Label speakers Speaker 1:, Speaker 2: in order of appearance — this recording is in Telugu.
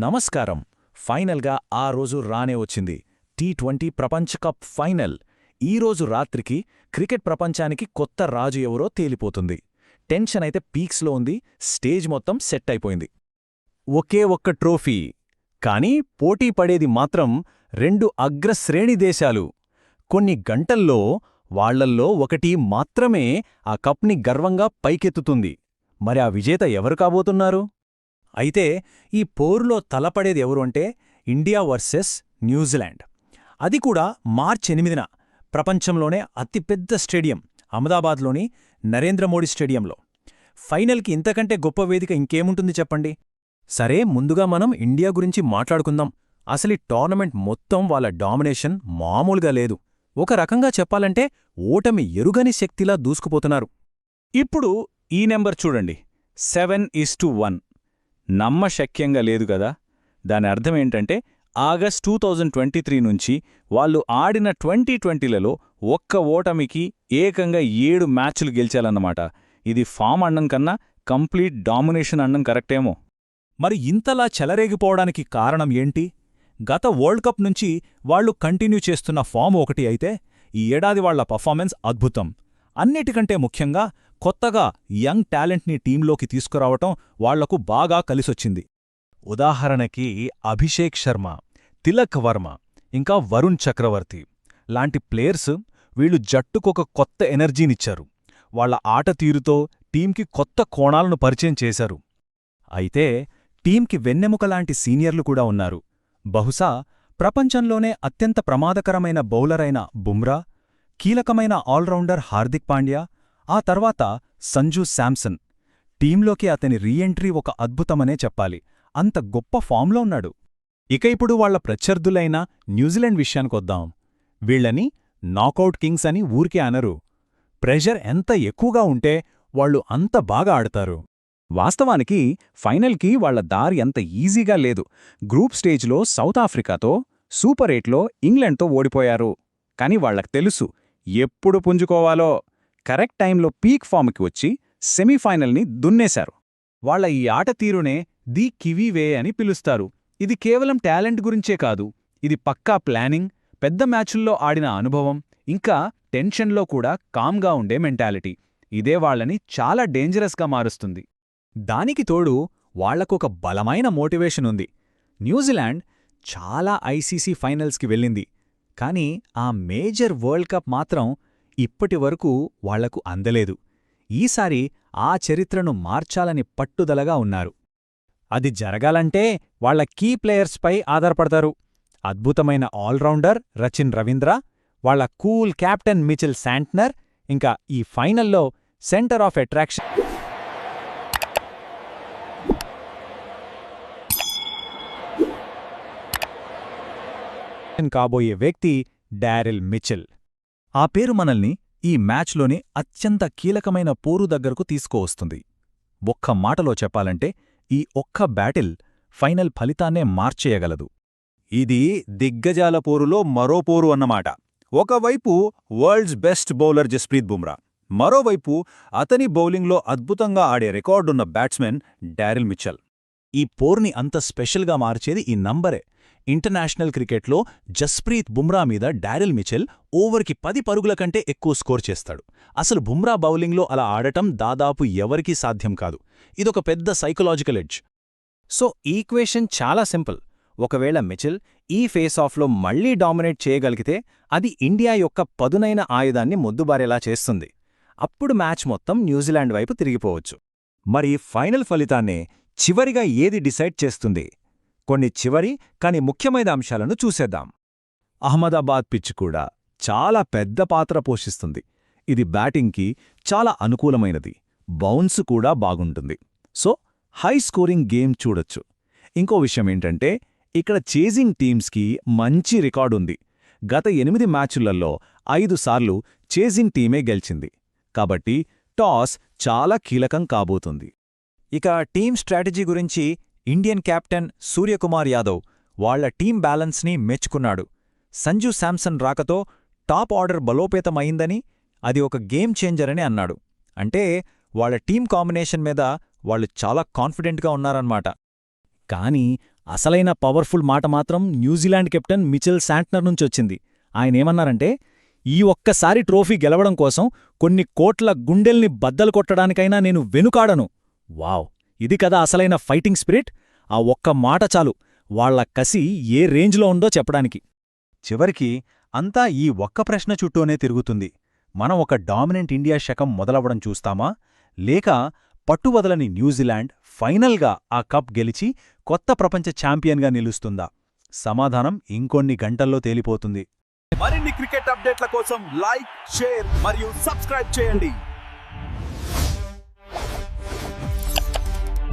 Speaker 1: నమస్కారం. ఫైనల్గా ఆ రోజు రానే వచ్చింది. టీ20 ప్రపంచ కప్ ఫైనల్. ఈరోజు రాత్రికి క్రికెట్ ప్రపంచానికి కొత్త రాజు ఎవరో తేలిపోతుంది. టెన్షన్ అయితే పీక్స్లో ఉంది. స్టేజ్ మొత్తం సెట్ అయిపోయింది. ఒకే ఒక్క ట్రోఫీ, కానీ పోటీ పడేది మాత్రం రెండు అగ్రశ్రేణి దేశాలు. కొన్ని గంటల్లో వాళ్లల్లో ఒకటి మాత్రమే ఆ కప్ని గర్వంగా పైకెత్తుతుంది. మరి ఆ విజేత ఎవరు కాబోతున్నారు? అయితే ఈ పోరులో తలపడేది ఎవరు అంటే ఇండియా వర్సెస్ న్యూజిలాండ్. అది కూడా మార్చి 8న ప్రపంచంలోనే అతిపెద్ద స్టేడియం అహ్మదాబాద్లోని నరేంద్రమోడీ స్టేడియంలో. ఫైనల్కి ఇంతకంటే గొప్ప వేదిక ఇంకేముంటుంది చెప్పండి. సరే, ముందుగా మనం ఇండియా గురించి మాట్లాడుకుందాం. అసలు ఈ టోర్నమెంట్ మొత్తం వాళ్ళ డామినేషన్ మామూలుగా లేదు. ఒక రకంగా చెప్పాలంటే ఓటమి ఎరుగని శక్తిలా దూసుకుపోతున్నారు. ఇప్పుడు ఈ నెంబర్ చూడండి, 7:1. నమ్మశక్యంగా లేదు కదా. దాని అర్థమేంటంటే ఆగస్ట్ 2023 నుంచి వాళ్ళు ఆడిన 2020లలో ఒక్క ఓటమికి ఏకంగా 7 మ్యాచ్లు గెలిచాలన్నమాట. ఇది ఫామ్ అన్నం కన్నా కంప్లీట్ డామినేషన్ అన్నం కరెక్టేమో.
Speaker 2: మరి ఇంతలా చెలరేగిపోవడానికి కారణం ఏంటి? గత వరల్డ్ కప్ నుంచి వాళ్లు కంటిన్యూ చేస్తున్న ఫామ్ ఒకటి అయితే, ఈ ఏడాది వాళ్ల పర్ఫార్మెన్స్ అద్భుతం. అన్నిటికంటే ముఖ్యంగా కొత్తగా యంగ్ టాలెంట్ని టీంలోకి తీసుకురావటం వాళ్లకు బాగా కలిసొచ్చింది. ఉదాహరణకి అభిషేక్ శర్మ, తిలక్ వర్మ, ఇంకా వరుణ్ చక్రవర్తి లాంటి ప్లేయర్స్ వీళ్లు జట్టుకొక కొత్త ఎనర్జీనిచ్చారు. వాళ్ల ఆట తీరుతో టీంకి కొత్త కోణాలను పరిచయం చేశారు. అయితే టీంకి వెన్నెముకలాంటి సీనియర్లు కూడా ఉన్నారు. బహుశా ప్రపంచంలోనే అత్యంత ప్రమాదకరమైన బౌలరైన బుమ్రా, కీలకమైన ఆల్రౌండర్ హార్దిక్ పాండ్యా, ఆ తర్వాత సంజూ శాంసన్. టీంలోకి అతని రీఎంట్రీ ఒక అద్భుతమనే చెప్పాలి. అంత గొప్ప ఫామ్లో ఉన్నాడు. ఇక ఇప్పుడు వాళ్ల ప్రత్యర్థులైన న్యూజిలాండ్ విషయానికొద్దాం. వీళ్లని నాకౌట్ కింగ్స్ అని ఊరికే అనరు. ప్రెషర్ ఎంత ఎక్కువగా ఉంటే వాళ్లు అంత బాగా ఆడతారు.
Speaker 1: వాస్తవానికి ఫైనల్కి వాళ్ల దారి అంత ఈజీగా లేదు. గ్రూప్ స్టేజ్లో సౌత్ ఆఫ్రికాతో, సూపర్ 8లో ఇంగ్లాండ్తో ఓడిపోయారు. కాని వాళ్లకు తెలుసు ఎప్పుడు పుంజుకోవాలో. కరెక్ట్ టైంలో పీక్ ఫామ్కి వచ్చి సెమీఫైనల్ని దున్నేశారు.
Speaker 2: వాళ్ల ఈ ఆట తీరునే ది కివీ వే అని పిలుస్తారు. ఇది కేవలం టాలెంట్ గురించే కాదు, ఇది పక్కా ప్లానింగ్, పెద్ద మ్యాచుల్లో ఆడిన అనుభవం, ఇంకా టెన్షన్లో కూడా కామ్గా ఉండే మెంటాలిటీ. ఇదే వాళ్లని చాలా డేంజరస్గా మారుస్తుంది. దానికి తోడు వాళ్లకొక బలమైన మోటివేషన్ ఉంది. న్యూజిలాండ్ చాలా ఐసీసీ ఫైనల్స్కి వెళ్ళింది, కానీ ఆ మేజర్ వరల్డ్ కప్ మాత్రం ఇప్పటివరకు వాళ్లకు అందలేదు. ఈసారి ఆ చరిత్రను మార్చాలని పట్టుదలగా ఉన్నారు. అది జరగాలంటే వాళ్ల కీ ప్లేయర్స్పై ఆధారపడతారు. అద్భుతమైన ఆల్రౌండర్ రచిన్ రవీంద్ర, వాళ్ల కూల్ కెప్టెన్ మిచెల్ శాంట్నర్, ఇంకా ఈ ఫైనల్లో సెంటర్ ఆఫ్ అట్రాక్షన్ కాబోయే వ్యక్తి డారెల్ మిచెల్. ఆ పేరు మనల్ని ఈ మ్యాచ్లోని అత్యంత కీలకమైన పోరు దగ్గరకు తీసుకువస్తుంది. ఒక్క మాటలో చెప్పాలంటే ఈ ఒక్క బ్యాటిల్ ఫైనల్ ఫలితాన్నే మార్చేయగలదు.
Speaker 1: ఇది దిగ్గజాల పోరులో మరో పోరు అన్నమాట. ఒకవైపు world's best bowler Jasprit Bumrah, మరోవైపు అతని బౌలింగ్లో అద్భుతంగా ఆడే రికార్డున్న బ్యాట్స్మెన్ డారెల్ మిచెల్.
Speaker 2: ఈ పోర్ని అంత స్పెషల్గా మార్చేది ఈ నంబరే. ఇంటర్నేషనల్ క్రికెట్లో జస్ప్రీత్ బుమ్రా మీద డారెల్ మిచెల్ ఓవర్కి 10 పరుగుల కంటే ఎక్కువ స్కోర్ చేస్తాడు. అసలు బుమ్రా బౌలింగ్లో అలా ఆడటం దాదాపు ఎవరికీ సాధ్యం కాదు. ఇదొక పెద్ద సైకలాజికల్ ఎడ్జ్.
Speaker 1: సో ఈక్వేషన్ చాలా సింపుల్. ఒకవేళ మిచెల్ ఈ ఫేసాఫ్లో మళ్లీ డామినేట్ చేయగలిగితే అది ఇండియా యొక్క పదునైన ఆయుధాన్ని మొద్దుబారేలా చేస్తుంది. అప్పుడు మ్యాచ్ మొత్తం న్యూజిలాండ్ వైపు తిరిగిపోవచ్చు.
Speaker 2: మరి ఫైనల్ ఫలితాన్నే చివరిగా ఏది డిసైడ్ చేస్తుంది? కొన్ని చివరి కాని ముఖ్యమైన అంశాలను చూసేద్దాం. అహ్మదాబాద్ పిచ్ కూడా చాలా పెద్ద పాత్ర పోషిస్తుంది. ఇది బ్యాటింగ్కి చాలా అనుకూలమైనది, బౌన్స్ కూడా బాగుంటుంది. సో హై స్కోరింగ్ గేమ్ చూడొచ్చు. ఇంకో విషయమేంటంటే ఇక్కడ చేజింగ్ టీమ్స్కి మంచి రికార్డుంది. గత 8 మ్యాచులలో 5 సార్లు చేజింగ్ టీమే గెలిచింది. కాబట్టి టాస్ చాలా కీలకం కాబోతుంది. ఇక టీమ్ స్ట్రాటజీ గురించి ఇండియన్ కెప్టెన్ సూర్యకుమార్ యాదవ్ వాళ్ల టీం బ్యాలెన్స్ని మెచ్చుకున్నాడు. సంజూ శాంసన్ రాకతో టాప్ ఆర్డర్ బలోపేతమైందని, అది ఒక గేమ్ చేంజర్ అని అన్నాడు. అంటే వాళ్ల టీం కాంబినేషన్ మీద వాళ్లు చాలా కాన్ఫిడెంట్గా ఉన్నారన్నమాట. కానీ
Speaker 1: అసలైన పవర్ఫుల్ మాట మాత్రం న్యూజిలాండ్ కెప్టెన్ మిచెల్ శాంట్నర్ నుంచొచ్చింది. ఆయనేమన్నారంటే, ఈ ఒక్కసారి ట్రోఫీ గెలవడం కోసం కొన్ని కోట్ల గుండెల్ని బద్దలు కొట్టడానికైనా నేను వెనుకాడను. వావ్, ఇది కదా అసలైన ఫైటింగ్ స్పిరిట్. ఆ ఒక్క మాట చాలు వాళ్ల కసి ఏ రేంజ్లో ఉందో చెప్పడానికి.
Speaker 2: చివరికి అంతా ఈ ఒక్క ప్రశ్న చుట్టూనే తిరుగుతుంది. మనం ఒక డామినెంట్ ఇండియా శకం మొదలవడం చూస్తామా, లేక పట్టువదలని న్యూజిలాండ్ ఫైనల్గా ఆ కప్ గెలిచి కొత్త ప్రపంచ ఛాంపియన్గా నిలుస్తుందా? సమాధానం ఇంకొన్ని గంటల్లో తేలిపోతుంది.
Speaker 3: మరిన్ని క్రికెట్ అప్డేట్ల కోసం లైక్, షేర్ మరియు సబ్స్క్రైబ్ చేయండి.